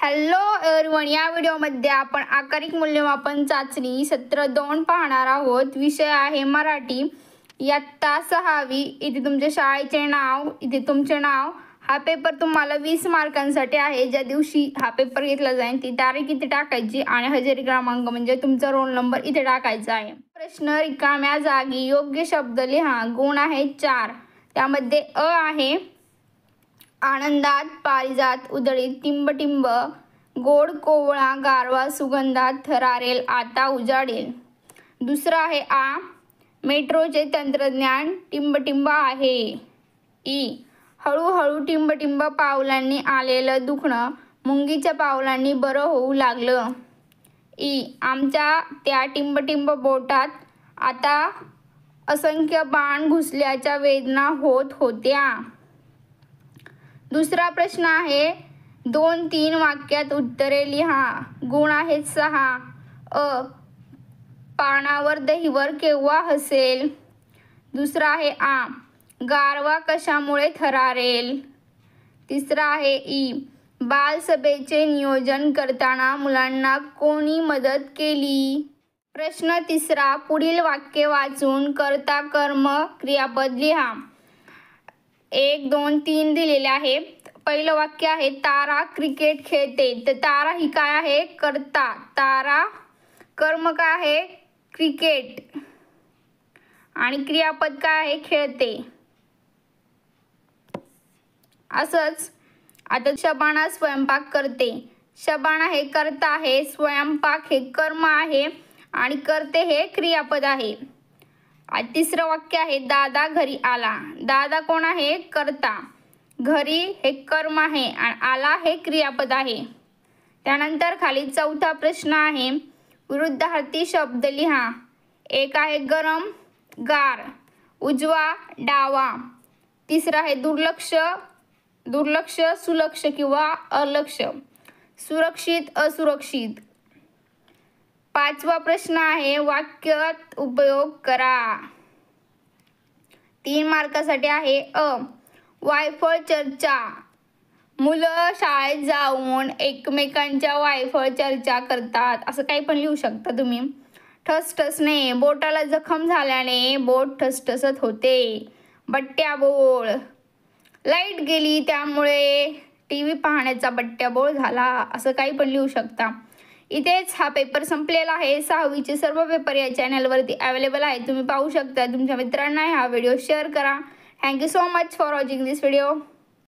Hello everyone, या व्हिडिओमध्ये आपण आकारिक मूल्यमापन चाचणी सत्र 2 पाहणार आहोत। विषय आहे मराठी, इयत्ता 6वी। इथे तुमच्या शाळेचे नाव, इथे तुमचे नाव। हा पेपर तुम्हाला 20 मार्कांसाठी आहे। ज्या दिवशी हा पेपर घेतला जाईल ती तारीख इथे टाकायची आणि हजेरी क्रमांक म्हणजे तुमचा रोल नंबर इथे टाकायचा आहे। प्रश्न रिकाम्या जागी योग्य शब्द लिहा। गुण आहेत 4। त्यामध्ये अ आहे आनंदात, पारिजात, उधळीत, टिंबटिंब, गोड, कोवळा, गारवा, सुगंधात, थरारेल, आता उजाडेल। दुसरा आहे आ मेट्रोचे तंत्रज्ञान टिंबटिंब आहे। ई हळूहळू टिंबटिंब पावलांनी आलेलं दुखणं मुंगीच्या पावलांनी बरं होऊ लागलं। ई आमच्या त्या टिंबटिंब बोटात आता असंख्य बाण घुसल्याच्या वेदना होत होत्या। दुसरा प्रश्न आहे 2-3 वाक्यात उत्तरे लिहा। गुण आहेत 6। अ पानावर दहीवर केव्हा हसेल। दुसरा आहे आ गारवा कशामुळे थरारेल। तिसरा आहे ई बालसभेचे नियोजन करताना मुलांना कोणी मदत केली। प्रश्न तिसरा पुढील वाक्य वाचून कर्ता कर्म क्रियापद लिहा। 1 2 3 दिलेले आहे। पहिलं वाक्य आहे तारा क्रिकेट खेळते। तर तारा ही काय आहे? कर्ता। तारा कर्म काय आहे? क्रिकेट। आणि क्रियापद काय आहे? खेळते। असंच आता शबाना स्वयंपाक करते। शबाना हे कर्ता आहे, स्वयंपाक हे कर्म आहे आणि करते हे क्रियापद आहे। तिसरं वाक्य आहे दादा घरी आला। दादा कोण आहे? कर्ता। घरी हे कर्म आहे आणि आला हे क्रियापद आहे। त्यानंतर खाली चौथा प्रश्न आहे विरुद्धार्थी शब्द लिहा। एक आहे गरम, गार, उजवा, डावा। तिसरा आहे दुर्लक्ष, दुर्लक्ष, सुलक्ष किंवा अलक्ष, सुरक्षित, असुरक्षित। पाचवा प्रश्न आहे वाक्यात उपयोग करा। 3 मार्कासाठी आहे अ वायफळ चर्चा। मुलं शाळेत जाऊन एकमेकांच्या वायफळ चर्चा करतात, असं काही पण लिहू शकता तुम्ही। ठसठसणे बोटाला जखम झाल्याने बोट ठसठसत होते। बट्ट्याबोळ लाईट गेली त्यामुळे टीव्ही पाहण्याचा बट्ट्याबोळ झाला, असं काही पण लिहू शकता। इथेच हा पेपर संपलेला आहे। 6वीचे सर्व पेपर या चॅनलवरती अवेलेबल आहे, तुम्ही पाहू शकता। तुमच्या मित्रांना हा व्हिडिओ शेअर करा। Thank you so much for watching this video.